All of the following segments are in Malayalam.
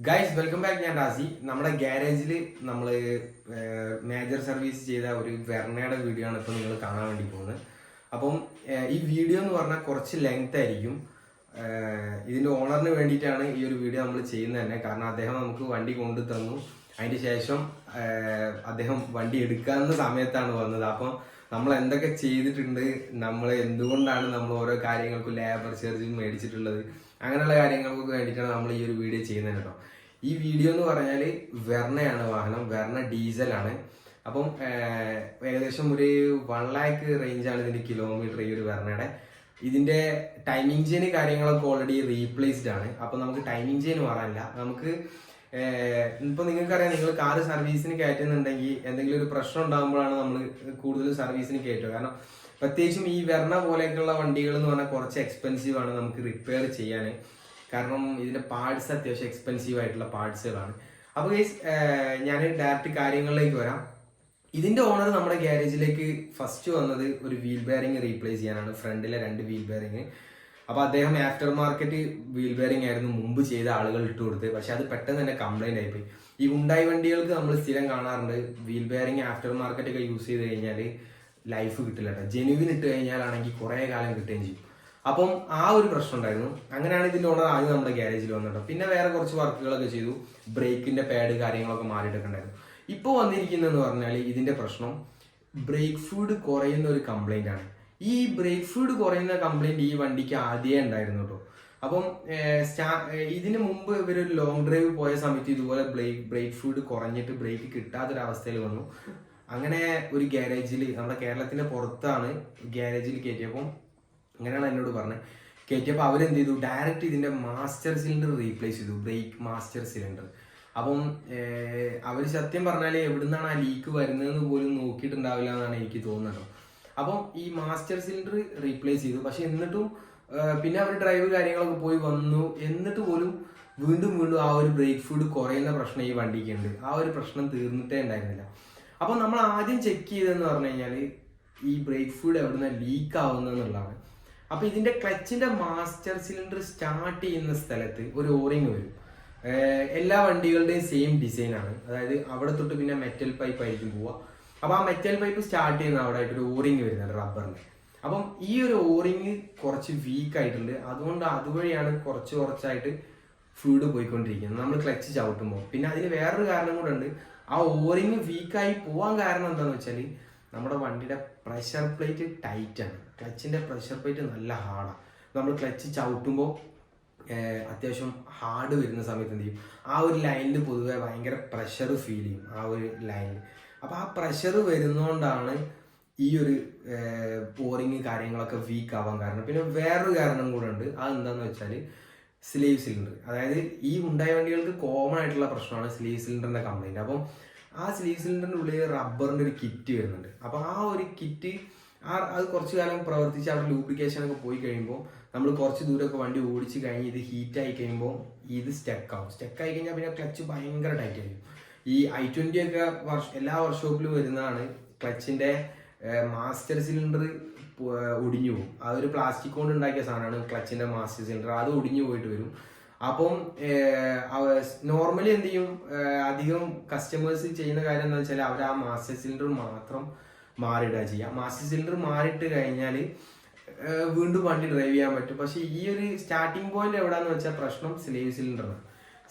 Guys welcome back. ഞാൻ റാസി. നമ്മുടെ ഗ്യാരേജിൽ നമ്മൾ മേജർ സർവീസ് ചെയ്ത ഒരു വെർണയുടെ വീഡിയോ ആണ് ഇപ്പോൾ നിങ്ങൾ കാണാൻ വേണ്ടി പോകുന്നത്. അപ്പം ഈ വീഡിയോ എന്ന് പറഞ്ഞാൽ കുറച്ച് ലെങ്ത് ആയിരിക്കും. ഇതിൻ്റെ ഓണറിന് വേണ്ടിയിട്ടാണ് ഈ ഒരു വീഡിയോ നമ്മൾ ചെയ്യുന്നത് തന്നെ. കാരണം അദ്ദേഹം നമുക്ക് വണ്ടി കൊണ്ടു തന്നു. അതിന് ശേഷം അദ്ദേഹം വണ്ടി എടുക്കാവുന്ന സമയത്താണ് വന്നത്. അപ്പം നമ്മൾ എന്തൊക്കെ ചെയ്തിട്ടുണ്ട്, നമ്മൾ എന്തുകൊണ്ടാണ് നമ്മൾ ഓരോ കാര്യങ്ങൾക്കും ലേബർ ചാർജ് മേടിച്ചിട്ടുള്ളത്, അങ്ങനെയുള്ള കാര്യങ്ങൾക്ക് വേണ്ടിയിട്ടാണ് നമ്മൾ ഈ ഒരു വീഡിയോ ചെയ്യുന്നത് കേട്ടോ. ഈ വീഡിയോ എന്ന് പറഞ്ഞാൽ വെർണയാണ് വാഹനം, വെർണ ഡീസലാണ്. അപ്പം ഏകദേശം ഒരു 1 lakh റേഞ്ചാണ് ഇതിന്റെ കിലോമീറ്റർ ഈ ഒരു വെർണയുടെ. ഇതിന്റെ ടൈമിംഗ് ചെയിൻ കാര്യങ്ങളൊക്കെ ഓൾറെഡി റീപ്ലേസ്ഡ് ആണ്. അപ്പൊ നമുക്ക് ടൈമിംഗ് ചെയിൻ മാറാനില്ല. നമുക്ക് ഇപ്പൊ നിങ്ങൾക്കറിയാം, നിങ്ങൾ കാറ് സർവീസിന് കയറ്റുന്നുണ്ടെങ്കിൽ എന്തെങ്കിലും ഒരു പ്രശ്നം ഉണ്ടാകുമ്പോഴാണ് നമ്മൾ കൂടുതൽ സർവീസിന് കയറ്റുക. കാരണം പ്രത്യേകിച്ചും ഈ വെർണ പോലെയൊക്കെയുള്ള വണ്ടികൾ എന്ന് പറഞ്ഞാൽ കുറച്ച് എക്സ്പെൻസീവ് ആണ് നമുക്ക് റിപ്പയർ ചെയ്യാൻ. കാരണം ഇതിന്റെ പാർട്സ് അത്യാവശ്യം എക്സ്പെൻസീവ് ആയിട്ടുള്ള പാർട്സുകളാണ്. അപ്പോൾ ഞാൻ ഡയറക്റ്റ് കാര്യങ്ങളിലേക്ക് വരാം. ഇതിന്റെ ഓണർ നമ്മുടെ ഗ്യാരേജിലേക്ക് ഫസ്റ്റ് വന്നത് ഒരു വീൽ ബെയറിംഗ് റീപ്ലേസ് ചെയ്യാനാണ്, ഫ്രണ്ടിലെ 2 വീൽ ബെയറിംഗ്. അപ്പൊ അദ്ദേഹം ആഫ്റ്റർ മാർക്കറ്റ് വീൽ ബെയറിംഗ് ആയിരുന്നു മുമ്പ് ചെയ്ത ആളുകൾ ഇട്ട് കൊടുത്ത്. പക്ഷെ അത് പെട്ടെന്ന് തന്നെ കംപ്ലൈന്റ് ആയിപ്പോയി. ഈ ഉണ്ടായി വണ്ടികൾക്ക് നമ്മൾ സ്ഥിരം കാണാറുണ്ട്, വീൽ ബെയറിംഗ് ആഫ്റ്റർ മാർക്കറ്റ് ഒക്കെ യൂസ് ചെയ്ത് കഴിഞ്ഞാൽ ലൈഫ് കിട്ടില്ല കേട്ടോ. ജെനുവിൻ ഇട്ട് കഴിഞ്ഞാലാണെങ്കിൽ കുറെ കാലം കിട്ടുകയും ചെയ്യും. അപ്പം ആ ഒരു പ്രശ്നം ഉണ്ടായിരുന്നു. അങ്ങനെയാണ് ഇതിന്റെ ഓണർ ആദ്യം നമ്മുടെ ഗ്യാരേജിൽ വന്നിട്ടോ. പിന്നെ വേറെ കുറച്ച് വർക്കുകളൊക്കെ ചെയ്തു, ബ്രേക്കിന്റെ പാഡ് കാര്യങ്ങളൊക്കെ മാറിയിട്ടൊക്കെ ഉണ്ടായിരുന്നു. ഇപ്പോൾ വന്നിരിക്കുന്നതെന്ന് പറഞ്ഞാൽ ഇതിന്റെ പ്രശ്നം ബ്രേക്ക് ഫ്ലൂയിഡ് കുറയുന്ന ഒരു കംപ്ലൈന്റ് ആണ്. ഈ ബ്രേക്ക് ഫ്ലൂയിഡ് കുറയുന്ന കംപ്ലൈന്റ് ഈ വണ്ടിക്ക് ആദ്യമേ ഉണ്ടായിരുന്നു കേട്ടോ. അപ്പം ഇതിന് മുമ്പ് ഇവരൊരു ലോങ് ഡ്രൈവ് പോയ സമയത്ത് ഇതുപോലെ ബ്രേക്ക് ഫ്ലൂയിഡ് കുറഞ്ഞിട്ട് ബ്രേക്ക് കിട്ടാത്തൊരവസ്ഥയിൽ വന്നു. അങ്ങനെ ഒരു ഗ്യാരേജിൽ, നമ്മുടെ കേരളത്തിന്റെ പുറത്താണ് ഗ്യാരേജിൽ കയറ്റിയപ്പം അങ്ങനെയാണ് എന്നോട് പറഞ്ഞത്. കയറ്റിയപ്പോൾ അവരെന്ത് ചെയ്തു, ഡയറക്റ്റ് ഇതിന്റെ മാസ്റ്റർ സിലിണ്ടർ റീപ്ലേസ് ചെയ്തു, ബ്രേക്ക് മാസ്റ്റർ സിലിണ്ടർ. അപ്പം അവർ സത്യം പറഞ്ഞാൽ എവിടുന്നാണ് ആ ലീക്ക് വരുന്നതെന്ന് പോലും നോക്കിയിട്ടുണ്ടാവില്ല എന്നാണ് എനിക്ക് തോന്നുന്നത്. അപ്പം ഈ മാസ്റ്റർ സിലിണ്ടർ റീപ്ലേസ് ചെയ്തു. പക്ഷെ എന്നിട്ടും പിന്നെ അവർ ഡ്രൈവ് കാര്യങ്ങളൊക്കെ പോയി വന്നു. എന്നിട്ട് പോലും വീണ്ടും വീണ്ടും ആ ഒരു ബ്രേക്ക് ഫ്ലൂയിഡ് കുറയുന്ന പ്രശ്നം ഈ വണ്ടിക്ക് ഉണ്ട്. ആ ഒരു പ്രശ്നം തീർന്നിട്ടേ ഉണ്ടായിരുന്നില്ല. അപ്പം നമ്മൾ ആദ്യം ചെക്ക് ചെയ്തതെന്ന് പറഞ്ഞു കഴിഞ്ഞാൽ ഈ ബ്രേക്ക് ഫ്ലൂയിഡ് എവിടുന്ന ലീക്ക് ആവുന്നതെന്നുള്ളതാണ്. അപ്പൊ ഇതിന്റെ ക്ലച്ചിന്റെ മാസ്റ്റർ സിലിണ്ടർ സ്റ്റാർട്ട് ചെയ്യുന്ന സ്ഥലത്ത് ഒരു ഓറിങ് വരും. എല്ലാ വണ്ടികളുടെയും സെയിം ഡിസൈൻ ആണ്. അതായത് അവിടെ തൊട്ട് പിന്നെ മെറ്റൽ പൈപ്പ് ആയിരിക്കും പോവുക. അപ്പൊ ആ മെറ്റൽ പൈപ്പ് സ്റ്റാർട്ട് ചെയ്യുന്ന അവിടെ ആയിട്ട് ഒരു ഓറിങ് വരുന്നുണ്ട് റബ്ബറിന്. അപ്പം ഈ ഒരു ഓറിങ് കുറച്ച് വീക്ക് ആയിട്ടുണ്ട്. അതുകൊണ്ട് അതുവഴിയാണ് കുറച്ചായിട്ട് ഫ്ലൂയിഡ് പോയിക്കൊണ്ടിരിക്കുന്നത് നമ്മൾ ക്ലച്ച് ചവിട്ടുമ്പോൾ. പിന്നെ അതിന് വേറൊരു കാരണം കൂടെ ഉണ്ട്. ആ ഓറിങ് വീക്കായി പോവാൻ കാരണം എന്താണെന്ന് വെച്ചാൽ നമ്മുടെ വണ്ടിയുടെ പ്രഷർ പ്ലേറ്റ് ടൈറ്റ് ആണ്. ക്ലച്ചിന്റെ പ്രഷർ പ്ലേറ്റ് നല്ല ഹാർഡാണ്. നമ്മൾ ക്ലച്ച് ചവിട്ടുമ്പോൾ അത്യാവശ്യം ഹാർഡ് വരുന്ന സമയത്ത് എന്ത് ചെയ്യും, ആ ഒരു ലൈനിൽ പൊതുവെ ഭയങ്കര പ്രഷർ ഫീൽ ചെയ്യും ആ ഒരു ലൈനിൽ. അപ്പം ആ പ്രഷർ വരുന്നതുകൊണ്ടാണ് ഈ ഒരു പോറിങ് കാര്യങ്ങളൊക്കെ വീക്ക് ആവാൻ കാരണം. പിന്നെ വേറൊരു കാരണം കൂടെ ഉണ്ട്. അതെന്താണെന്ന് വെച്ചാൽ സ്ലീവ് സിലിണ്ടർ. അതായത് ഈ ഉണ്ടായ വണ്ടികൾക്ക് കോമൺ ആയിട്ടുള്ള പ്രശ്നമാണ് സ്ലീവ് സിലിണ്ടറിന്റെ കംപ്ലൈന്റ്. അപ്പം ആ സ്ലീവ് സിലിണ്ടറിന്റെ ഉള്ളിൽ റബ്ബറിന്റെ ഒരു കിറ്റ് വരുന്നുണ്ട്. അപ്പൊ ആ ഒരു കിറ്റ് അത് കുറച്ചു കാലം പ്രവർത്തിച്ച് അവിടെ ലൂബ്രിക്കേഷൻ ഒക്കെ പോയി കഴിയുമ്പോൾ നമ്മൾ കുറച്ച് ദൂരമൊക്കെ വണ്ടി ഓടിച്ച് കഴിഞ്ഞ് ഇത് ഹീറ്റ് ആയി കഴിയുമ്പോൾ ഇത് സ്റ്റക്ക് ആയി കഴിഞ്ഞാൽ പിന്നെ ക്ലച്ച് ഭയങ്കര ടൈറ്റ് ആയിരിക്കും. ഈ i20 ഒക്കെ എല്ലാ വർക്ക്ഷോപ്പിലും വരുന്നതാണ്. ക്ലച്ചിന്റെ മാസ്റ്റർ സിലിണ്ടർ ഒടിഞ്ഞു പോകും. അതൊരു പ്ലാസ്റ്റിക് കൊണ്ട് ഉണ്ടാക്കിയ സാധനമാണ് ക്ലച്ചിന്റെ മാസ്റ്റർ സിലിണ്ടർ. അത് ഒടിഞ്ഞു പോയിട്ട് വരും. അപ്പം നോർമലി എന്ത് ചെയ്യും, അധികം കസ്റ്റമേഴ്സ് ചെയ്യുന്ന കാര്യം എന്താ വെച്ചാൽ അവർ ആ മാസ്റ്റർ സിലിണ്ടർ മാത്രം മാറിയിടുക ചെയ്യുക. മാസ്റ്റർ സിലിണ്ടർ മാറിയിട്ട് കഴിഞ്ഞാൽ വീണ്ടും വണ്ടി ഡ്രൈവ് ചെയ്യാൻ പറ്റും. പക്ഷെ ഈ ഒരു സ്റ്റാർട്ടിംഗ് പോയിന്റ് എവിടെയാന്ന് വെച്ചാൽ പ്രശ്നം സ്ലീവ് സിലിണ്ടറാണ്.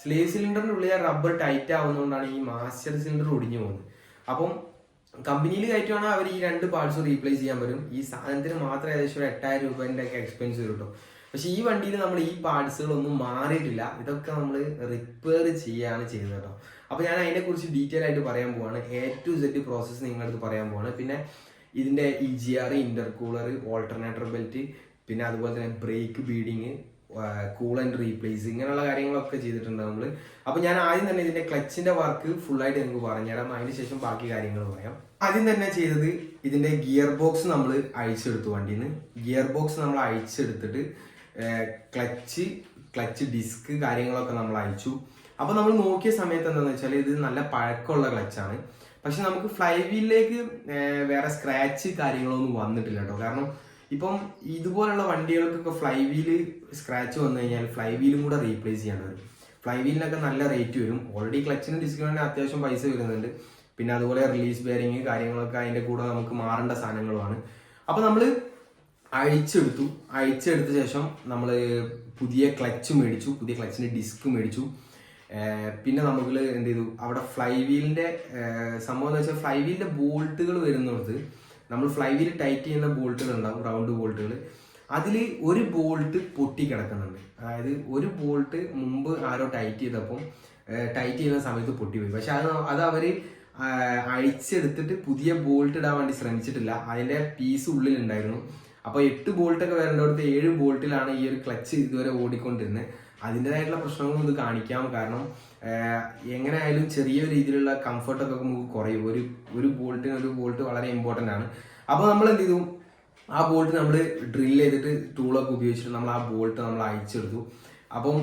സ്ലീവ് സിലിണ്ടറിന്റെ ഉള്ളിൽ റബ്ബർ ടൈറ്റ് ആവുന്നതുകൊണ്ടാണ് ഈ മാസ്റ്റർ സിലിണ്ടർ ഒടിഞ്ഞു പോകുന്നത്. അപ്പം കമ്പനിയിൽ കയറ്റുവാണെങ്കിൽ അവർ ഈ 2 പാർട്സ് റീപ്ലേസ് ചെയ്യാൻ പറ്റും. ഈ സാധനത്തിന് മാത്രം ഏകദേശം 8,000 രൂപേന്റെ ഒക്കെ എക്സ്പെൻസ് വരും കേട്ടോ. പക്ഷെ ഈ വണ്ടിയിൽ നമ്മൾ ഈ പാർട്സുകളൊന്നും മാറിയിട്ടില്ല. ഇതൊക്കെ നമ്മൾ റിപ്പയർ ചെയ്യാണ് ചെയ്തത് കേട്ടോ. അപ്പൊ ഞാൻ അതിനെ കുറിച്ച് ഡീറ്റെയിൽ ആയിട്ട് പറയാൻ പോവാണ്. A to Z പ്രോസസ്സ് നിങ്ങളടുത്ത് പറയാൻ പോവാണ്. പിന്നെ ഇതിന്റെ EGR, ഇന്റർകൂളർ, ഓൾട്ടർനേറ്റർ ബെൽറ്റ്, പിന്നെ അതുപോലെ തന്നെ ബ്രേക്ക് ബീഡിങ്, കൂളന്റ് റീപ്ലേസ്, ഇങ്ങനെയുള്ള കാര്യങ്ങളൊക്കെ ചെയ്തിട്ടുണ്ട് നമ്മൾ. അപ്പൊ ഞാൻ ആദ്യം തന്നെ ഇതിന്റെ ക്ലച്ചിന്റെ വർക്ക് ഫുൾ ആയിട്ട് നിങ്ങൾക്ക് പറഞ്ഞുതരാം. അതിന് ശേഷം ബാക്കി കാര്യങ്ങൾ പറയാം. ആദ്യം തന്നെ ചെയ്തത് ഇതിന്റെ ഗിയർ ബോക്സ് നമ്മൾ അഴിച്ചെടുത്തു. വണ്ടിയിൽ നിന്ന് ഗിയർ ബോക്സ് നമ്മൾ അഴിച്ചെടുത്തിട്ട് ക്ലച്ച് ഡിസ്ക് കാര്യങ്ങളൊക്കെ നമ്മൾ അയച്ചു. അപ്പൊ നമ്മൾ നോക്കിയ സമയത്ത് എന്താണെന്ന് വെച്ചാൽ ഇത് നല്ല പഴക്കമുള്ള ക്ലച്ചാണ്. പക്ഷെ നമുക്ക് ഫ്ലൈ വീലിലേക്ക് വേറെ സ്ക്രാച്ച് കാര്യങ്ങളൊന്നും വന്നിട്ടില്ല കേട്ടോ. കാരണം ഇപ്പം ഇതുപോലുള്ള വണ്ടികൾക്കൊക്കെ ഫ്ലൈ വീല് സ്ക്രാച്ച് വന്നു കഴിഞ്ഞാൽ ഫ്ലൈ വീലും കൂടെ റീപ്ലേസ് ചെയ്യേണ്ടി വരും. ഫ്ലൈ വീലിനൊക്കെ നല്ല റേറ്റ് വരും. ഓൾറെഡി ക്ലച്ചിനും ഡിസ്കിനും അത്യാവശ്യം പൈസ വരുന്നുണ്ട്. പിന്നെ അതുപോലെ റിലീസ് ബെയറിങ് കാര്യങ്ങളൊക്കെ അതിൻ്റെ കൂടെ നമുക്ക് മാറേണ്ട സാധനങ്ങളുമാണ്. അപ്പോൾ നമ്മൾ അഴിച്ചെടുത്ത ശേഷം നമ്മൾ പുതിയ ക്ലച്ച് മേടിച്ചു, പുതിയ ക്ലച്ചിൻ്റെ ഡിസ്ക് മേടിച്ചു. പിന്നെ നമുക്ക് എന്ത് ചെയ്തു, അവിടെ ഫ്ലൈ വീലിൻ്റെ സംഭവം എന്ന് വെച്ചാൽ ഫ്ലൈ വീലിൻ്റെ ബോൾട്ടുകൾ വരുന്നിടത്ത് നമ്മൾ ഫ്ലൈ വീൽ ടൈറ്റ് ചെയ്യുന്ന ബോൾട്ടുകൾ ഉണ്ടാവും, റൗണ്ട് ബോൾട്ടുകൾ. അതിൽ ഒരു ബോൾട്ട് പൊട്ടി കിടക്കുന്നുണ്ട്. അതായത് ഒരു ബോൾട്ട് മുമ്പ് ആരോ ടൈറ്റ് ചെയ്യുന്ന സമയത്ത് പൊട്ടിപ്പോയി. പക്ഷെ അത് അവർ അഴിച്ചെടുത്തിട്ട് പുതിയ ബോൾട്ട് ഇടാൻ വേണ്ടി ശ്രമിച്ചിട്ടില്ല. അതിൻ്റെ പീസ് ഉള്ളിലുണ്ടായിരുന്നു. അപ്പോൾ 8 ബോൾട്ടൊക്കെ വരേണ്ടടുത്ത് 7 ബോൾട്ടിലാണ് ഈ ഒരു ക്ലച്ച് ഇതുവരെ ഓടിക്കൊണ്ടിരുന്നത്. അതിൻ്റെതായിട്ടുള്ള പ്രശ്നങ്ങളും ഇത് കാണിക്കാം. കാരണം എങ്ങനെ ആയാലും ചെറിയ രീതിയിലുള്ള കംഫർട്ടൊക്കെ നമുക്ക് കുറയും. ഒരു ബോൾട്ട് വളരെ ഇമ്പോർട്ടൻ്റ് ആണ്. അപ്പോൾ നമ്മൾ എന്ത് ചെയ്തു, ആ ബോൾട്ട് നമ്മൾ ഡ്രിൽ ചെയ്തിട്ട് ടൂളൊക്കെ ഉപയോഗിച്ചിട്ട് നമ്മൾ ആ ബോൾട്ട് നമ്മൾ അഴിച്ചെടുത്തു. അപ്പം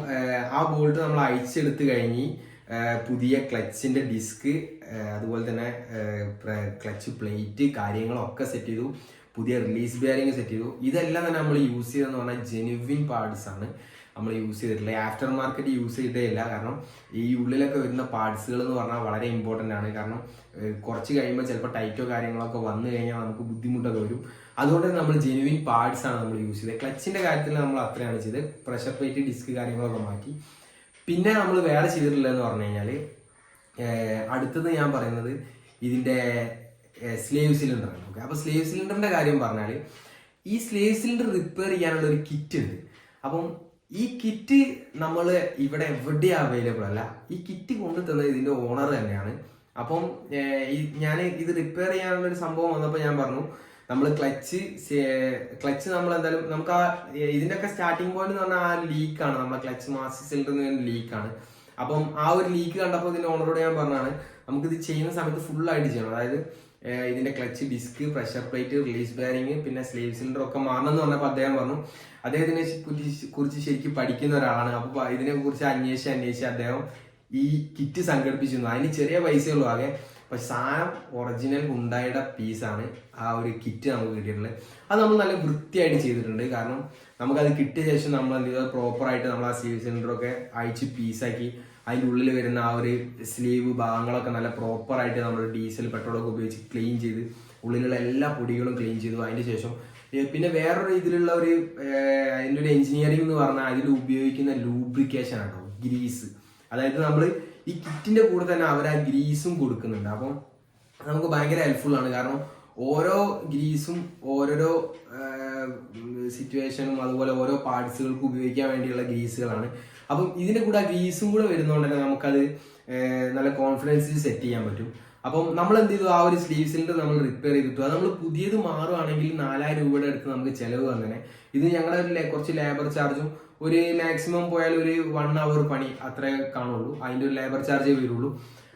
ആ ബോൾട്ട് നമ്മൾ അഴിച്ചെടുത്ത് കഴിഞ്ഞ് പുതിയ ക്ലച്ചിൻ്റെ ഡിസ്ക്, അതുപോലെ തന്നെ ക്ലച്ച് പ്ലേറ്റ് കാര്യങ്ങളൊക്കെ സെറ്റ് ചെയ്തു. പുതിയ റിലീസ് ബെയറിങ് സെറ്റ് ചെയ്തു. ഇതെല്ലാം തന്നെ നമ്മൾ യൂസ് ചെയ്തതെന്ന് പറഞ്ഞാൽ ജെനുവിൻ പാർട്സ് ആണ് നമ്മൾ യൂസ് ചെയ്തിട്ടില്ല. ആഫ്റ്റർ മാർക്കറ്റ് യൂസ് ചെയ്തേ ഇല്ല. കാരണം ഈ ഉള്ളിലൊക്കെ വരുന്ന പാർട്സുകൾ എന്ന് പറഞ്ഞാൽ വളരെ ഇമ്പോർട്ടൻ്റ് ആണ്. കാരണം കുറച്ച് കഴിയുമ്പോൾ ചിലപ്പോൾ ടൈറ്റോ കാര്യങ്ങളൊക്കെ വന്നു കഴിഞ്ഞാൽ നമുക്ക് ബുദ്ധിമുട്ടൊക്കെ വരും. അതുകൊണ്ട് നമ്മൾ ജെനുവിൻ പാർട്സ് ആണ് നമ്മൾ യൂസ് ചെയ്തത്. ക്ലച്ചിൻ്റെ കാര്യത്തിൽ നമ്മൾ അത്രയാണ് ചെയ്തത്. പ്രഷർ പ്ലേറ്റ്, ഡിസ്ക് കാര്യങ്ങളൊക്കെ മാറ്റി. പിന്നെ നമ്മൾ വേറെ ചെയ്തിട്ടില്ലെന്ന് പറഞ്ഞു കഴിഞ്ഞാൽ അടുത്തത് ഞാൻ പറയുന്നത് ഇതിൻ്റെ സ്ലേവ് സിലിണ്ടറാണ്. ഓക്കെ, അപ്പോൾ സ്ലേവ് സിലിണ്ടറിൻ്റെ കാര്യം പറഞ്ഞാൽ ഈ സ്ലേവ് സിലിണ്ടർ റിപ്പയർ ചെയ്യാനുള്ള ഒരു കിറ്റ് ഉണ്ട്. അപ്പം ഈ കിറ്റ് നമ്മൾ ഇവിടെ എവിടെയും അവൈലബിൾ അല്ല. ഈ കിറ്റ് കൊണ്ടു തന്നത് ഇതിൻ്റെ ഓണർ തന്നെയാണ്. അപ്പം ഞാൻ ഇത് റിപ്പയർ ചെയ്യാനുള്ള ഒരു സംഭവം വന്നപ്പോൾ ഞാൻ പറഞ്ഞു, നമ്മൾ ക്ലച്ച് നമ്മൾ എന്തായാലും നമുക്ക് ആ ഇതിൻ്റെയൊക്കെ സ്റ്റാർട്ടിങ് പോയിന്റ് എന്ന് പറഞ്ഞാൽ ആ ലീക്കാണ്, നമ്മുടെ ക്ലച്ച് മാസ്റ്റർ സിലിണ്ടറിന് ലീക്കാണ്. അപ്പം ആ ഒരു ലീക്ക് കണ്ടപ്പോൾ ഇതിൻ്റെ ഓണറോട് ഞാൻ പറഞ്ഞാണ് നമുക്കിത് ചെയ്യുന്ന സമയത്ത് ഫുള്ളായിട്ട് ചെയ്യണം. അതായത് ഇതിൻ്റെ clutch, disc, pressure plate, release bearing, പിന്നെ സ്ലേവ് സിലിണ്ടർ ഒക്കെ മാറണം എന്ന് പറഞ്ഞപ്പോൾ അദ്ദേഹം പറഞ്ഞു അദ്ദേഹത്തിനെ കുറിച്ച് ശരിക്കും പഠിക്കുന്ന ഒരാളാണ്. അപ്പോൾ ഇതിനെ കുറിച്ച് അന്വേഷിച്ച് അദ്ദേഹം ഈ കിറ്റ് സംഘടിപ്പിച്ചിരുന്നു. അതിന് ചെറിയ പൈസയുള്ളൂ ആകെ. പക്ഷെ സാധനം ഒറിജിനൽ ഹുണ്ടായുടെ പീസാണ് ആ ഒരു കിറ്റ് നമുക്ക് കിട്ടിയിട്ടുള്ളത്. അത് നമ്മൾ നല്ല വൃത്തിയായിട്ട് ചെയ്തിട്ടുണ്ട്. കാരണം നമുക്കത് കിട്ടിയ ശേഷം നമ്മൾ എന്ത് ചെയ്താൽ പ്രോപ്പറായിട്ട് നമ്മൾ ആ സ്ലീവ് സിലിണ്ടറൊക്കെ അഴിച്ച് പീസാക്കി അതിൻ്റെ ഉള്ളിൽ വരുന്ന ആ ഒരു സ്ലീവ് ഭാഗങ്ങളൊക്കെ നല്ല പ്രോപ്പറായിട്ട് നമ്മൾ ഡീസൽ പെട്രോളൊക്കെ ഉപയോഗിച്ച് ക്ലീൻ ചെയ്ത് ഉള്ളിലുള്ള എല്ലാ പൊടികളും ക്ലീൻ ചെയ്തു. അതിന് ശേഷം പിന്നെ വേറൊരു ഇതിലുള്ള അതിൻ്റെ ഒരു എഞ്ചിനീയറിംഗ് എന്ന് പറഞ്ഞാൽ അതിൽ ഉപയോഗിക്കുന്ന ലൂബ്രിക്കേഷൻ ആട്ടോ, ഗ്രീസ്. അതായത് നമ്മൾ ഈ കിറ്റിൻ്റെ കൂടെ തന്നെ അവർ ആ ഗ്രീസും കൊടുക്കുന്നുണ്ട്. അപ്പം നമുക്ക് ഭയങ്കര ഹെൽപ്ഫുള്ളാണ്. കാരണം ഓരോ ഗ്രീസും ഓരോരോ സിറ്റുവേഷനും അതുപോലെ ഓരോ പാർട്സുകൾക്ക് ഉപയോഗിക്കാൻ വേണ്ടിയുള്ള ഗ്രീസുകളാണ്. അപ്പം ഇതിൻ്റെ കൂടെ ആ ഗ്രീസും കൂടെ വരുന്നതുകൊണ്ട് തന്നെ നമുക്കത് നല്ല കോൺഫിഡൻസിൽ സെറ്റ് ചെയ്യാൻ പറ്റും. അപ്പം നമ്മൾ എന്ത് ചെയ്തു, ആ ഒരു സ്ലീവ് സിലിണ്ടർ നമ്മൾ റിപ്പയർ ചെയ്തിട്ടു. അത് നമ്മൾ പുതിയത് മാറുകയാണെങ്കിൽ 4000 രൂപയുടെ അടുത്ത് നമുക്ക് ചിലവ് വന്നേനെ. ഇത് ഞങ്ങളുടെ കുറച്ച് ലേബർ ചാർജും ഒരു മാക്സിമം പോയാൽ ഒരു 1 hour പണി അത്രേ കാണുള്ളൂ. അതിൻ്റെ ഒരു ലേബർ ചാർജേ വരുള്ളൂ.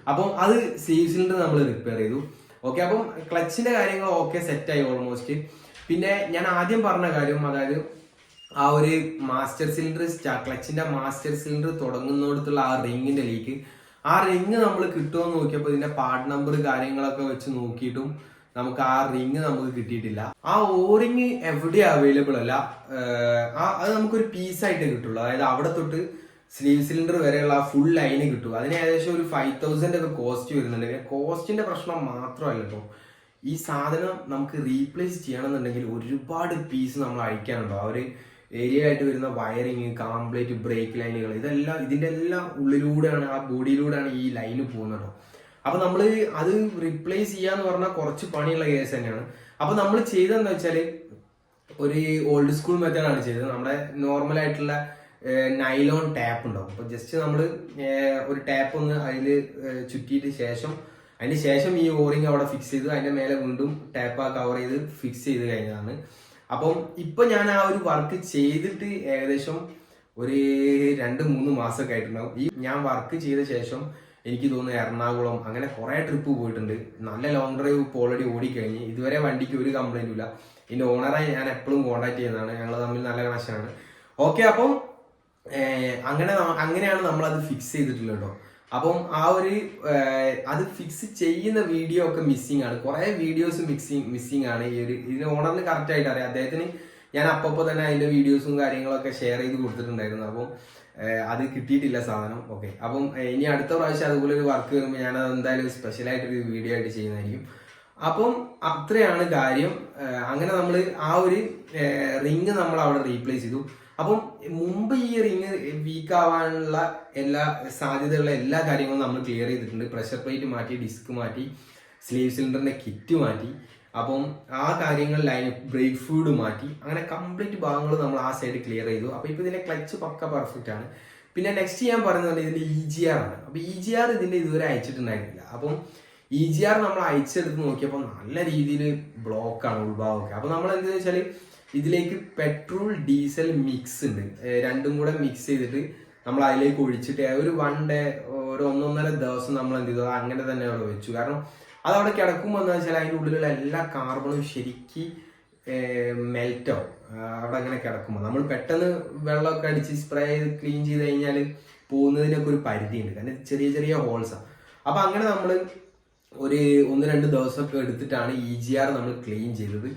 അപ്പം അത് സ്ലീവ് സിലിണ്ടർ നമ്മൾ റിപ്പയർ ചെയ്തു. ഓക്കെ, അപ്പം ക്ലച്ചിൻ്റെ കാര്യങ്ങൾ ഓക്കെ സെറ്റായി ഓൾമോസ്റ്റ്. പിന്നെ ഞാൻ ആദ്യം പറഞ്ഞ കാര്യം, അതായത് ആ ഒരു മാസ്റ്റർ സിലിണ്ടർ, ക്ലച്ചിൻ്റെ മാസ്റ്റർ സിലിണ്ടർ തുടങ്ങുന്നിടത്തുള്ള ആ റിങ്ങിൻ്റെ ലീക്ക്, ആ റിങ് നമ്മൾ കിട്ടുമെന്ന് നോക്കിയപ്പോൾ ഇതിൻ്റെ പാർട്ട് നമ്പർ കാര്യങ്ങളൊക്കെ വെച്ച് നോക്കിയിട്ടും നമുക്ക് ആ റിങ് നമുക്ക് കിട്ടിയിട്ടില്ല. ആ ഓറിങ് എവിടെ അവൈലബിൾ അല്ല. അത് നമുക്കൊരു പീസായിട്ട് കിട്ടുള്ളൂ. അതായത് അവിടെ തൊട്ട് സ്ലീവ് സിലിണ്ടർ വരെയുള്ള ആ ഫുൾ ലൈന് കിട്ടും. അതിന് ഏകദേശം ഒരു 5000 ഒക്കെ കോസ്റ്റ് വരുന്നുണ്ട്. കോസ്റ്റിന്റെ പ്രശ്നം മാത്രമല്ല കേട്ടോ, ഈ സാധനം നമുക്ക് റീപ്ലേസ് ചെയ്യണമെന്നുണ്ടെങ്കിൽ ഒരുപാട് പീസ് നമ്മൾ അഴിക്കാനുണ്ടോ. ആ ഒരു ഏരിയ ആയിട്ട് വരുന്ന വയറിങ്, കംപ്ലീറ്റ് ബ്രേക്ക് ലൈനുകൾ, ഇതിന്റെ എല്ലാം ഉള്ളിലൂടെയാണ്, ആ ബോഡിയിലൂടെയാണ് ഈ ലൈന് പോകുന്നത്. അപ്പൊ നമ്മൾ അത് റീപ്ലേസ് ചെയ്യാന്ന് പറഞ്ഞാൽ കുറച്ച് പണിയുള്ള കേസ് തന്നെയാണ്. അപ്പൊ നമ്മൾ ചെയ്തതെന്ന് വെച്ചാല് ഒരു ഓൾഡ് സ്കൂൾ മെത്തേഡാണ് ചെയ്തത്. നമ്മുടെ നോർമൽ ആയിട്ടുള്ള നൈലോൺ ടാപ്പ് ഉണ്ടാവും. അപ്പൊ ജസ്റ്റ് നമ്മൾ ഒരു ടാപ്പ് ഒന്ന് അതിൽ ചുറ്റിയിട്ട് അതിന് ശേഷം ഈ ഓറിങ് അവിടെ ഫിക്സ് ചെയ്ത് അതിന്റെ മേലെ വീണ്ടും ടാപ്പ് കവർ ചെയ്ത് ഫിക്സ് ചെയ്ത് കഴിഞ്ഞതാണ്. അപ്പം ഇപ്പൊ ഞാൻ ആ ഒരു വർക്ക് ചെയ്തിട്ട് ഏകദേശം ഒരു 2-3 മാസമൊക്കെ ആയിട്ടുണ്ടാവും. ഈ ഞാൻ വർക്ക് ചെയ്ത ശേഷം എനിക്ക് തോന്നുന്നു എറണാകുളം അങ്ങനെ കുറെ ട്രിപ്പ് പോയിട്ടുണ്ട്. നല്ല ലോങ് ഡ്രൈവ് ഇപ്പോൾ ഓൾറെഡി ഓടിക്കഴിഞ്ഞ്. ഇതുവരെ വണ്ടിക്ക് ഒരു കംപ്ലൈന്റും ഇല്ല. ഇതിന്റെ ഓണറായി ഞാൻ എപ്പോഴും കോൺടാക്ട് ചെയ്യുന്നതാണ്. ഞങ്ങൾ തമ്മിൽ നല്ല കണക്ഷനാണ്. ഓക്കെ, അപ്പം അങ്ങനെയാണ് നമ്മളത് ഫിക്സ് ചെയ്തിട്ടുള്ളത് കേട്ടോ. അപ്പം ആ ഒരു അത് ഫിക്സ് ചെയ്യുന്ന വീഡിയോ ഒക്കെ മിസ്സിംഗ് ആണ്. കുറെ വീഡിയോസ് മിസ്സിംഗ് ആണ്. ഇതിന്റെ ഓണറിന് കറക്റ്റ് ആയിട്ട് അറിയാം. അദ്ദേഹത്തിന് ഞാൻ അപ്പോൾ തന്നെ അതിന്റെ വീഡിയോസും കാര്യങ്ങളൊക്കെ ഷെയർ ചെയ്ത് കൊടുത്തിട്ടുണ്ടായിരുന്നു. അപ്പം അത് കിട്ടിയിട്ടില്ല സാധനം. ഓക്കെ, അപ്പം ഇനി അടുത്ത പ്രാവശ്യം അതുപോലെ ഒരു വർക്ക് വരുമ്പോൾ ഞാനത് എന്തായാലും സ്പെഷ്യലായിട്ടൊരു വീഡിയോ ആയിട്ട് ചെയ്യുന്നതായിരിക്കും. അപ്പം അത്രയാണ് കാര്യം. അങ്ങനെ നമ്മൾ ആ ഒരു റിങ് നമ്മൾ അവിടെ റീപ്ലേസ് ചെയ്തു. അപ്പം മുമ്പ് ഈ റിങ് വീക്ക് ആവാനുള്ള എല്ലാ സാധ്യതയുള്ള എല്ലാ കാര്യങ്ങളും നമ്മൾ ക്ലിയർ ചെയ്തിട്ടുണ്ട്. പ്രഷർ പ്ലേറ്റ് മാറ്റി, ഡിസ്ക് മാറ്റി, സ്ലീവ് സിലിണ്ടറിന്റെ കിറ്റ് മാറ്റി. അപ്പം ആ കാര്യങ്ങൾ ബ്രേക്ക് ഫ്ലൂയിഡ് മാറ്റി, അങ്ങനെ കംപ്ലീറ്റ് ഭാഗങ്ങൾ നമ്മൾ ആ സൈഡ് ക്ലിയർ ചെയ്തു. അപ്പൊ ഇപ്പൊ ഇതിന്റെ ക്ലച്ച് പക്ക പെർഫെക്റ്റ് ആണ്. പിന്നെ നെക്സ്റ്റ് ഞാൻ പറയുന്നത് ഇതിന്റെ EGR ആണ്. അപ്പൊ EGR ഇതിന്റെ ഇതുവരെ അയച്ചിട്ടുണ്ടായിരുന്നില്ല. അപ്പം EGR നമ്മൾ അയച്ചെടുത്ത് നോക്കിയപ്പോൾ നല്ല രീതിയിൽ ബ്ലോക്കാണ് ഉൾഭാഗമൊക്കെ. അപ്പൊ നമ്മൾ എന്താ വെച്ചാൽ ഇതിലേക്ക് പെട്രോൾ ഡീസൽ മിക്സ് ഉണ്ട്, രണ്ടും കൂടെ മിക്സ് ചെയ്തിട്ട് നമ്മൾ അതിലേക്ക് ഒഴിച്ചിട്ട് ഒരു 1 ഡേ ഒരു 1.5 ദിവസം നമ്മൾ എന്ത് ചെയ്തു അങ്ങനെ തന്നെ അവിടെ വെച്ചു. കാരണം അതവിടെ കിടക്കുമ്പോൾ എന്താ വെച്ചാൽ അതിൻ്റെ ഉള്ളിലുള്ള എല്ലാ കാർബണും ശരിക്ക് മെൽറ്റാവും അവിടെ അങ്ങനെ കിടക്കുമ്പോൾ. നമ്മൾ പെട്ടെന്ന് വെള്ളമൊക്കെ അടിച്ച് സ്പ്രേ ചെയ്ത് ക്ലീൻ ചെയ്ത് കഴിഞ്ഞാൽ പോകുന്നതിനൊക്കെ ഒരു പരിധിയുണ്ട്, കാരണം ചെറിയ ചെറിയ ഹോൾസാണ്. അപ്പം അങ്ങനെ നമ്മൾ ഒരു 1-2 ദിവസമൊക്കെ എടുത്തിട്ടാണ് EGR നമ്മൾ ക്ലീൻ ചെയ്തത്.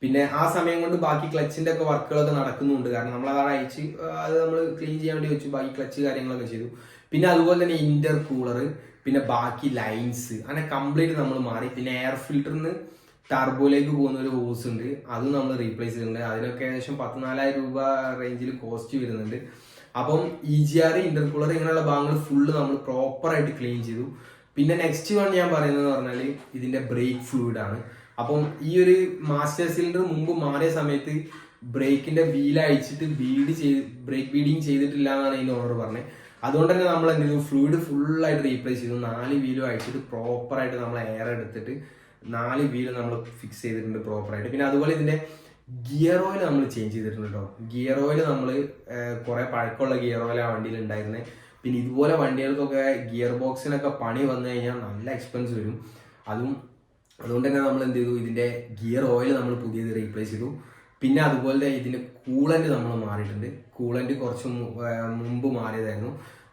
പിന്നെ ആ സമയം കൊണ്ട് ബാക്കി ക്ലച്ചിന്റെ ഒക്കെ വർക്കുകളൊക്കെ നടക്കുന്നുണ്ട്. കാരണം നമ്മൾ അതാണ് അയച്ച് അത് നമ്മൾ ക്ലീൻ ചെയ്യാൻ വേണ്ടി വെച്ചു, ബാക്കി ക്ലച്ച് കാര്യങ്ങളൊക്കെ ചെയ്തു. പിന്നെ അതുപോലെ തന്നെ ഇന്റർ കൂളർ, പിന്നെ ബാക്കി ലൈൻസ് അങ്ങനെ കംപ്ലീറ്റ് നമ്മൾ മാറി. പിന്നെ എയർ ഫിൽറ്ററിന് ടർബോയിലേക്ക് പോകുന്ന ഒരു ഹോസ് ഉണ്ട്, അതും നമ്മൾ റീപ്ലേസ് ചെയ്തിട്ടുണ്ട്. അതിനൊക്കെ ഏകദേശം 14,000 രൂപ റേഞ്ചിൽ കോസ്റ്റ് വരുന്നുണ്ട്. അപ്പം EGR, ഇന്റർ കൂളർ ഇങ്ങനെയുള്ള ഭാഗങ്ങൾ ഫുള്ള് നമ്മൾ പ്രോപ്പറായിട്ട് ക്ലീൻ ചെയ്തു. പിന്നെ നെക്സ്റ്റ് വൺ ഞാൻ പറയുന്നത് പറഞ്ഞാൽ ഇതിന്റെ ബ്രേക്ക് ഫ്ലൂയിഡ് ആണ്. അപ്പം ഈ ഒരു മാസ്റ്റർ സിലിണ്ടർ മുമ്പ് മാറിയ സമയത്ത് ബ്രേക്കിന്റെ വീൽ അയച്ചിട്ട് ബ്രേക്ക് ബീഡിങ് ചെയ്തിട്ടില്ല എന്നാണ് ഇതിന്റെ ഓണർ പറഞ്ഞത്. അതുകൊണ്ട് തന്നെ നമ്മൾ എന്ത് ചെയ്തു, ഫ്ലൂയിഡ് ഫുള്ളായിട്ട് റീപ്ലേസ് ചെയ്തു. 4 വീലും അയച്ചിട്ട് പ്രോപ്പറായിട്ട് നമ്മൾ എയർ എടുത്തിട്ട് 4 വീല് നമ്മൾ ഫിക്സ് ചെയ്തിട്ടുണ്ട് പ്രോപ്പറായിട്ട്. പിന്നെ അതുപോലെ ഇതിന്റെ ഗിയർ ഓയിൽ നമ്മൾ ചേഞ്ച് ചെയ്തിട്ടുണ്ട് കേട്ടോ. ഗിയർ ഓയിൽ നമ്മൾ കുറെ പഴക്കമുള്ള ഗിയർ ഓയിൽ ആ വണ്ടിയിൽ ഉണ്ടായിരുന്നത്. പിന്നെ ഇതുപോലെ വണ്ടികൾക്കൊക്കെ ഗിയർ ബോക്സിനൊക്കെ പണി വന്നു കഴിഞ്ഞാൽ നല്ല എക്സ്പെൻസ് വരും. അതുകൊണ്ട് തന്നെ നമ്മൾ എന്ത് ചെയ്തു, ഇതിന്റെ ഗിയർ ഓയിൽ നമ്മൾ പുതിയത് റീപ്ലേസ് ചെയ്തു. പിന്നെ അതുപോലെ ഇതിന്റെ കൂളന്റ് നമ്മൾ മാറിയിട്ടുണ്ട്. കൂളന്റ് കുറച്ച് മുമ്പ് മാറിയതായിരുന്നു.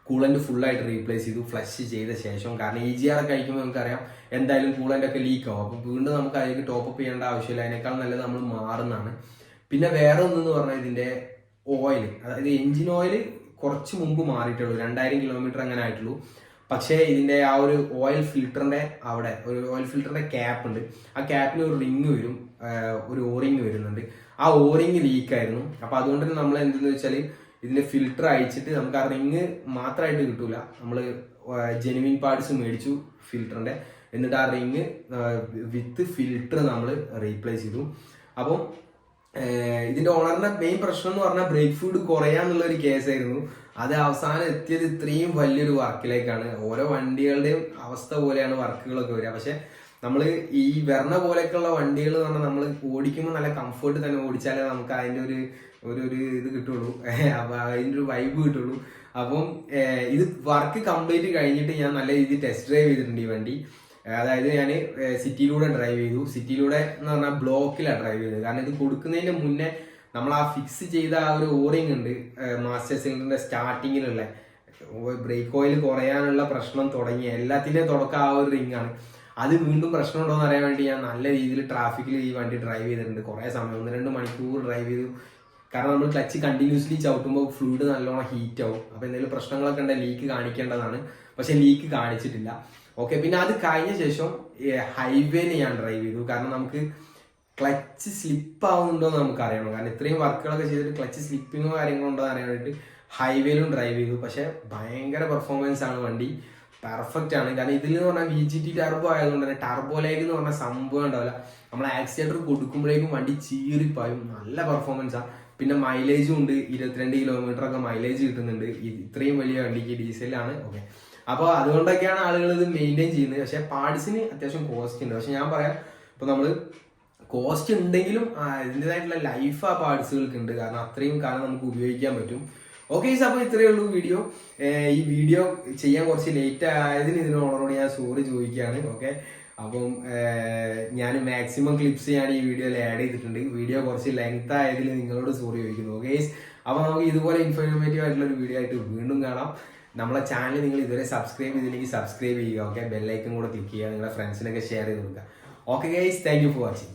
കൂളന്റ് ഫുള്ളായിട്ട് റീപ്ലേസ് ചെയ്തു ഫ്ലഷ് ചെയ്ത ശേഷം. കാരണം EGR ഒക്കെ കഴിക്കുമ്പോൾ നമുക്കറിയാം എന്തായാലും കൂളന്റ് ഒക്കെ ലീക്ക് ആവും. അപ്പൊ വീണ്ടും നമുക്ക് അതിലേക്ക് ടോപ്പ് ചെയ്യേണ്ട ആവശ്യമില്ല, അതിനേക്കാൾ നല്ലത് നമ്മൾ മാറുന്നതാണ്. പിന്നെ വേറെ ഒന്നെന്ന് പറഞ്ഞാൽ ഇതിന്റെ ഓയിൽ, അതായത് എഞ്ചിൻ ഓയിൽ കുറച്ച് മുമ്പ് മാറിയിട്ടുള്ളൂ, 2000 കിലോമീറ്റർ അങ്ങനെ ആയിട്ടുള്ളൂ. പക്ഷേ ഇതിന്റെ ആ ഒരു ഓയിൽ ഫിൽറ്ററിന്റെ അവിടെ ഒരു ഓയിൽ ഫിൽറ്ററിന്റെ ക്യാപ്പ് ഉണ്ട്. ആ ക്യാപ്പിന് ഒരു റിങ് വരും, ഒരു ഓറിങ് വരുന്നുണ്ട്. ആ ഓറിങ് ലീക്ക് ആയിരുന്നു. അപ്പൊ അതുകൊണ്ട് തന്നെ നമ്മൾ എന്തെന്ന് വെച്ചാൽ ഇതിന്റെ ഫിൽറ്റർ അയച്ചിട്ട് നമുക്ക് ആ റിങ് മാത്രമായിട്ട് കിട്ടൂല, നമ്മൾ ജെനുവിൻ പാർട്സ് മേടിച്ചു ഫിൽറ്ററിന്റെ, എന്നിട്ട് ആ റിങ് വിത്ത് ഫിൽറ്റർ നമ്മൾ റീപ്ലേസ് ചെയ്തു. അപ്പം ഇതിന്റെ ഓണറിന്റെ മെയിൻ പ്രശ്നം എന്ന് പറഞ്ഞാൽ ബ്രേക്ക് ഫ്ലൂയിഡ് കുറയാന്നുള്ള ഒരു കേസായിരുന്നു. അത് അവസാനം എത്തിയത് ഇത്രയും വലിയൊരു വർക്കിലേക്കാണ്. ഓരോ വണ്ടികളുടെയും അവസ്ഥ പോലെയാണ് വർക്കുകളൊക്കെ വരിക. പക്ഷെ നമ്മൾ ഈ വെർണ പോലെയൊക്കെയുള്ള വണ്ടികൾ എന്ന് പറഞ്ഞാൽ നമ്മൾ ഓടിക്കുമ്പോൾ നല്ല കംഫർട്ട് തന്നെ ഓടിച്ചാലേ നമുക്ക് അതിന്റെ ഒരു ഇത് കിട്ടുള്ളൂ, അപ്പൊ അതിന്റെ ഒരു വൈബ് കിട്ടുള്ളൂ. അപ്പം ഇത് വർക്ക് കംപ്ലീറ്റ് കഴിഞ്ഞിട്ട് ഞാൻ നല്ല രീതിയിൽ ടെസ്റ്റ് ഡ്രൈവ് ചെയ്തിട്ടുണ്ട് ഈ വണ്ടി. അതായത് ഞാൻ സിറ്റിയിലൂടെ ഡ്രൈവ് ചെയ്തു. സിറ്റിയിലൂടെ എന്ന് പറഞ്ഞാൽ ബ്ലോക്കിലാണ് ഡ്രൈവ് ചെയ്തത്. കാരണം ഇത് കൊടുക്കുന്നതിന് മുന്നേ നമ്മൾ ആ ഫിക്സ് ചെയ്ത ആ ഒരു ഓറിങ് ഉണ്ട് മാസ്റ്റർ സിലിണ്ടറിന്റെ സ്റ്റാർട്ടിങ്ങിലുള്ള ബ്രേക്ക് ഓയിൽ കുറയാനുള്ള പ്രശ്നം തുടങ്ങി എല്ലാത്തിന്റെയും തുടക്കം ആ ഒരു റിംഗ് ആണ്. അത് വീണ്ടും പ്രശ്നമുണ്ടോ എന്ന് അറിയാൻ വേണ്ടി ഞാൻ നല്ല രീതിയിൽ ട്രാഫിക്കിൽ ഈ വണ്ടി ഡ്രൈവ് ചെയ്തിട്ടുണ്ട്. കുറേ സമയം 1-2 മണിക്കൂർ ഡ്രൈവ് ചെയ്തു. കാരണം നമ്മൾ ക്ലച്ച് കണ്ടിന്യൂസ്ലി ചവിട്ടുമ്പോൾ ഫ്ലൂയിഡ് നല്ലോണം ഹീറ്റ് ആവും. അപ്പോൾ എന്തെങ്കിലും പ്രശ്നങ്ങളൊക്കെ ഉണ്ടെങ്കിൽ ലീക്ക് കാണിക്കേണ്ടതാണ്, പക്ഷെ ലീക്ക് കാണിച്ചിട്ടില്ല. ഓക്കെ, പിന്നെ അത് കഴിഞ്ഞ ശേഷം ഹൈവേയിൽ ഞാൻ ഡ്രൈവ് ചെയ്തു. കാരണം നമുക്ക് ക്ലച്ച് സ്ലിപ്പ് ആവുന്നുണ്ടോ എന്ന് നമുക്ക് അറിയണം. കാരണം ഇത്രയും വർക്കുകളൊക്കെ ചെയ്തിട്ട് ക്ലച്ച് സ്ലിപ്പിങ്ങോ കാര്യങ്ങളോ ഉണ്ടോ എന്ന് അറിയാൻ വേണ്ടിയിട്ട് ഹൈവേയിലും ഡ്രൈവ് ചെയ്തു. പക്ഷെ ഭയങ്കര പെർഫോമൻസ് ആണ്, വണ്ടി പെർഫെക്റ്റ് ആണ്. കാരണം ഇതിൽ എന്ന് പറഞ്ഞാൽ VGT ടർബോ ആയതുകൊണ്ട് തന്നെ ടർബോലേക്ക് എന്ന് പറഞ്ഞാൽ സംഭവം ഉണ്ടാവില്ല. നമ്മൾ ആക്സിലേറ്റർ കൊടുക്കുമ്പോഴേക്കും വണ്ടി ചീറിപ്പായും, നല്ല പെർഫോമൻസാണ്. പിന്നെ മൈലേജും ഉണ്ട്, 22 കിലോമീറ്റർ ഒക്കെ മൈലേജ് കിട്ടുന്നുണ്ട് ഇത്രയും വലിയ വണ്ടിക്ക്, ഡീസലാണ്. ഓക്കെ, അപ്പോൾ അതുകൊണ്ടൊക്കെയാണ് ആളുകൾ ഇത് മെയിൻറ്റെയിൻ ചെയ്യുന്നത്. പക്ഷെ പാർട്സിന് അത്യാവശ്യം കോസ്റ്റ് ഉണ്ട്. പക്ഷെ ഞാൻ പറയാം, ഇപ്പോൾ നമ്മൾ കോസ്റ്റ് ഉണ്ടെങ്കിലും ഇതിൻ്റെതായിട്ടുള്ള ലൈഫ് ആ പാർട്സുകൾക്ക് ഉണ്ട്. കാരണം അത്രയും കാലം നമുക്ക് ഉപയോഗിക്കാൻ പറ്റും. ഓക്കെ, അപ്പോൾ ഇത്രയേ ഉള്ളൂ വീഡിയോ. ഈ വീഡിയോ ചെയ്യാൻ കുറച്ച് ലേറ്റ് ആയതിന് ഇതിന് ഓണറോട് ഞാൻ സോറി ചോദിക്കുകയാണ്. ഓക്കെ, അപ്പം ഞാൻ മാക്സിമം ക്ലിപ്സ് ഞാൻ ഈ വീഡിയോയിൽ ആഡ് ചെയ്തിട്ടുണ്ട്. വീഡിയോ കുറച്ച് ലെങ്ത് ആയതിൽ നിങ്ങളോട് സോറി ചോദിക്കുന്നു. ഓക്കെ, അപ്പോൾ നമുക്ക് ഇതുപോലെ ഇൻഫോർമേറ്റീവ് ആയിട്ടുള്ള ഒരു വീഡിയോ ആയിട്ട് വീണ്ടും കാണാം. നമ്മളെ ചാനൽ നിങ്ങൾ ഇതുവരെ സബ്സ്ക്രൈബ് ചെയ്തില്ലെങ്കിൽ സബ്സ്ക്രൈബ് ചെയ്യുക. ഓക്കെ, ബെല്ലൈക്കൺ കൂടെ ക്ലിക്ക് ചെയ്യുക, നിങ്ങളുടെ ഫ്രണ്ട്സിനൊക്കെ ഷെയർ ചെയ്ത് കൊടുക്കുക. Okay guys, thank you for watching.